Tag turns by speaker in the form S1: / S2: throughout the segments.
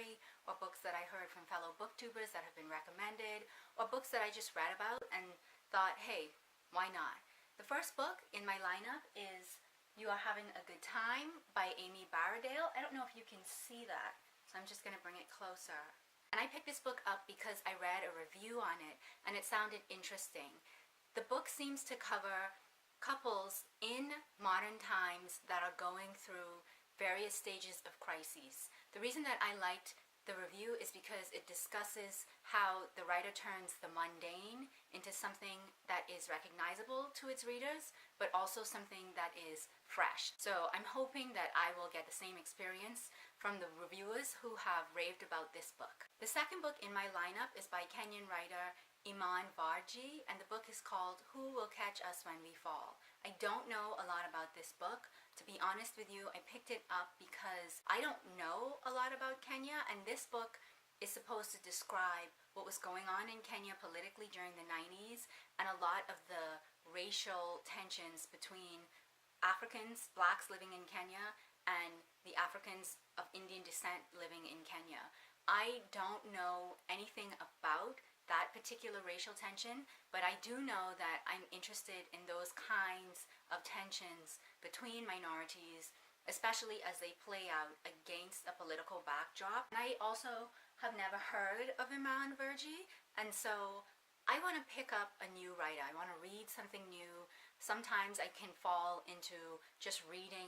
S1: library, or books that I heard from fellow booktubers that have been recommended, or books that I just read about and thought, hey, why not? The first book in my lineup is You Are Having a Good Time by Amie Barrodale. I don't know if you can see that, so I'm just going to bring it closer. And I picked this book up because I read a review on it and it sounded interesting. The book seems to cover couples in modern times that are going through various stages of crises. The reason that I liked the review is because it discusses how the writer turns the mundane into something that is recognizable to its readers, but also something that is fresh. So I'm hoping that I will get the same experience from the reviewers who have raved about this book. The second book in my lineup is by Kenyan writer Iman, Verjee, and the book is called Who Will Catch Us When We Fall. I don't know a lot about this book. To be honest with you, I picked it up because I don't know a lot about Kenya, and this book is supposed to describe what was going on in Kenya politically during the 90s and a lot of the racial tensions between Africans, blacks living in Kenya, and the Africans of Indian descent living in Kenya. I don't know anything about that particular racial tension, but I do know that I'm interested in those kinds of tensions between minorities, especially as they play out against a political backdrop. And I also have never heard of Iman Verjee, and so I want to pick up a new writer. I want to read something new. Sometimes I can fall into just reading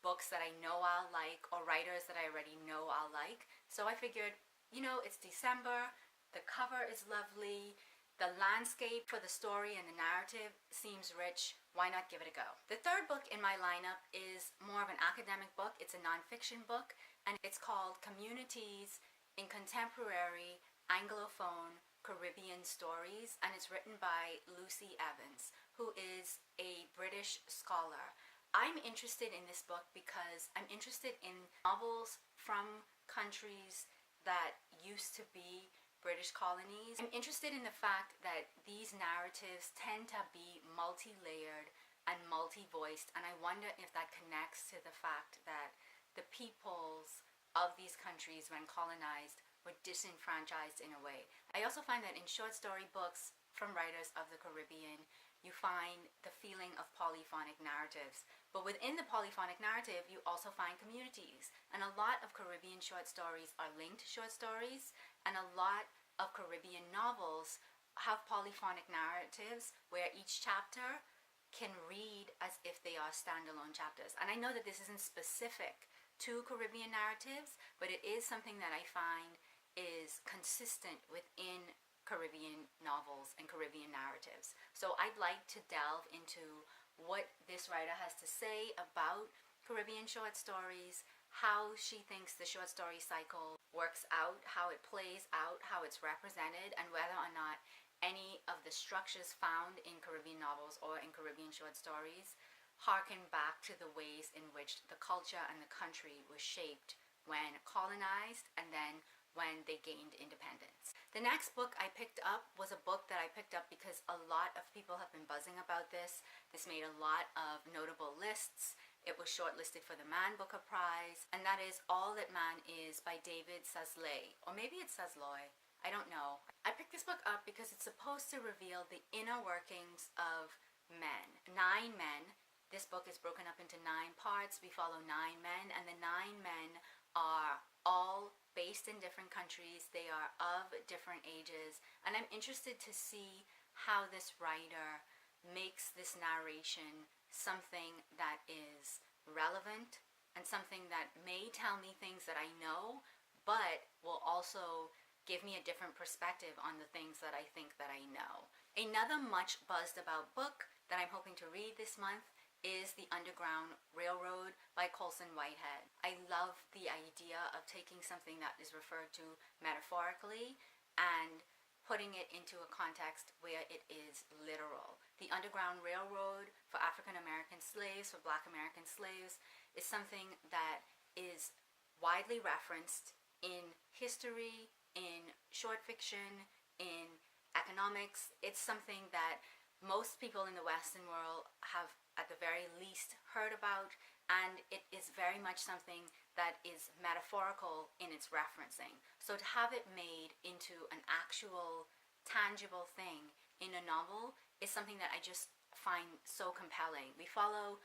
S1: books that I know I'll like or writers that I already know I'll like. So I figured, you know, it's December, the cover is lovely, the landscape for the story and the narrative seems rich. Why not give it a go? The third book in my lineup is more of an academic book. It's a nonfiction book, and it's called Communities in Contemporary Anglophone Caribbean Stories, and it's written by Lucy Evans, who is a British scholar. I'm interested in this book because I'm interested in novels from countries that used to be British colonies. I'm interested in the fact that these narratives tend to be multi-layered and multi-voiced, and I wonder if that connects to the fact that the peoples of these countries, when colonized, were disenfranchised in a way. I also find that in short story books from writers of the Caribbean, you find the feeling of polyphonic narratives. But within the polyphonic narrative, you also find communities. And a lot of Caribbean short stories are linked short stories, and a lot of Caribbean novels have polyphonic narratives where each chapter can read as if they are standalone chapters. And I know that this isn't specific to Caribbean narratives, but it is something that I find is consistent within Caribbean novels and Caribbean narratives. So I'd like to delve into what this writer has to say about Caribbean short stories, how she thinks the short story cycle works out, how it plays out, how it's represented, and whether or not any of the structures found in Caribbean novels or in Caribbean short stories harken back to the ways in which the culture and the country was shaped when colonized and then when they gained independence. The next book I picked up was a book that I picked up because a lot of people have been buzzing about this. This made a lot of notable lists. It was shortlisted for the Man Booker Prize, and that is All That Man Is by David Szalay, or maybe it's Szalay, I don't know. I picked this book up because it's supposed to reveal the inner workings of men. 9 men. This book is broken up into 9 parts. We follow 9 men, and the 9 men are all based in different countries. They are of different ages, and I'm interested to see how this writer makes this narration something that is relevant and something that may tell me things that I know, but will also give me a different perspective on the things that I think that I know. Another much buzzed about book that I'm hoping to read this month is The Underground Railroad by Colson Whitehead. I love the idea of taking something that is referred to metaphorically and putting it into a context where it is literal. The Underground Railroad for African American slaves, for Black American slaves, is something that is widely referenced in history, in short fiction, in economics. It's something that most people in the Western world have at the very least heard about, and it is very much something that is metaphorical in its referencing. So to have it made into an actual tangible thing in a novel is something that I just find so compelling. We follow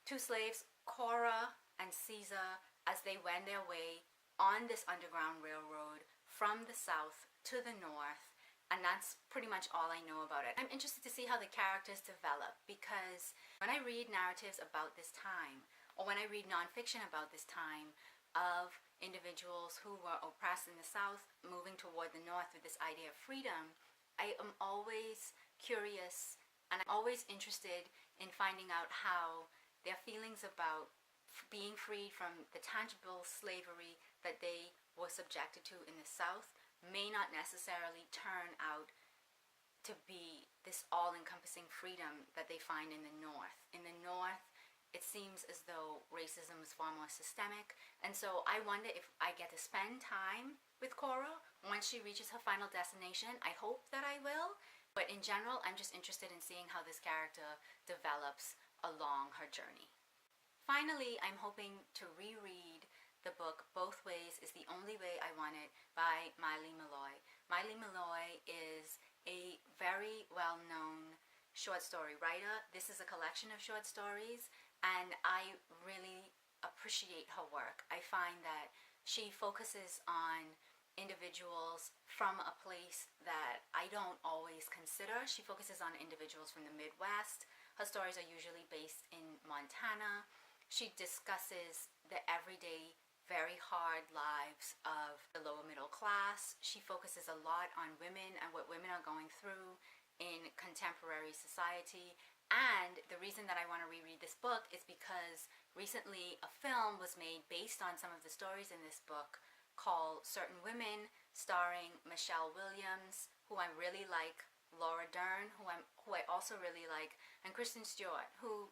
S1: two slaves, Cora and Caesar, as they wend their way on this underground railroad from the south to the north, and that's pretty much all I know about it. I'm interested to see how the characters develop, because when I read narratives about this time, or when I read nonfiction about this time of individuals who were oppressed in the south moving toward the north with this idea of freedom, I am always curious and I'm always interested in finding out how their feelings about being freed from the tangible slavery that they were subjected to in the south may not necessarily turn out to be this all-encompassing freedom that they find in the north. In the north, it seems as though racism is far more systemic, and so I wonder if I get to spend time with Cora once she reaches her final destination. I hope that I will, but in general, I'm just interested in seeing how this character develops along her journey. Finally, I'm hoping to reread the book Both Ways Is the Only Way I Want It by Meloy. Meloy is a very well-known short story writer. This is a collection of short stories, and I really appreciate her work. I find that she focuses on individuals from a place that I don't always consider. She focuses on individuals from the Midwest. Her stories are usually based in Montana. She discusses the everyday, very hard lives of the lower middle class. She focuses a lot on women and what women are going through in contemporary society. And the reason that I want to reread this book is because recently a film was made based on some of the stories in this book called Certain Women, starring Michelle Williams, who I really like, Laura Dern, who I also really like, and Kristen Stewart, who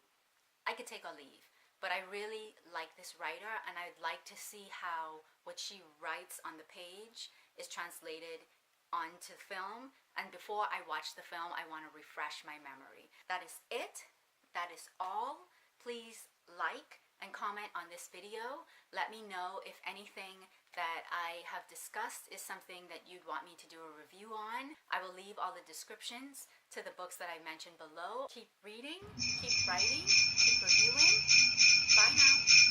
S1: I could take or leave. But I really like this writer, and I'd like to see how what she writes on the page is translated onto film. And before I watch the film, I want to refresh my memory. That is it. That is all. Please like and comment on this video. Let me know if anything that I have discussed is something that you'd want me to do a review on. I will leave all the descriptions to the books that I mentioned below. Keep reading, keep writing, keep reviewing. Bye now.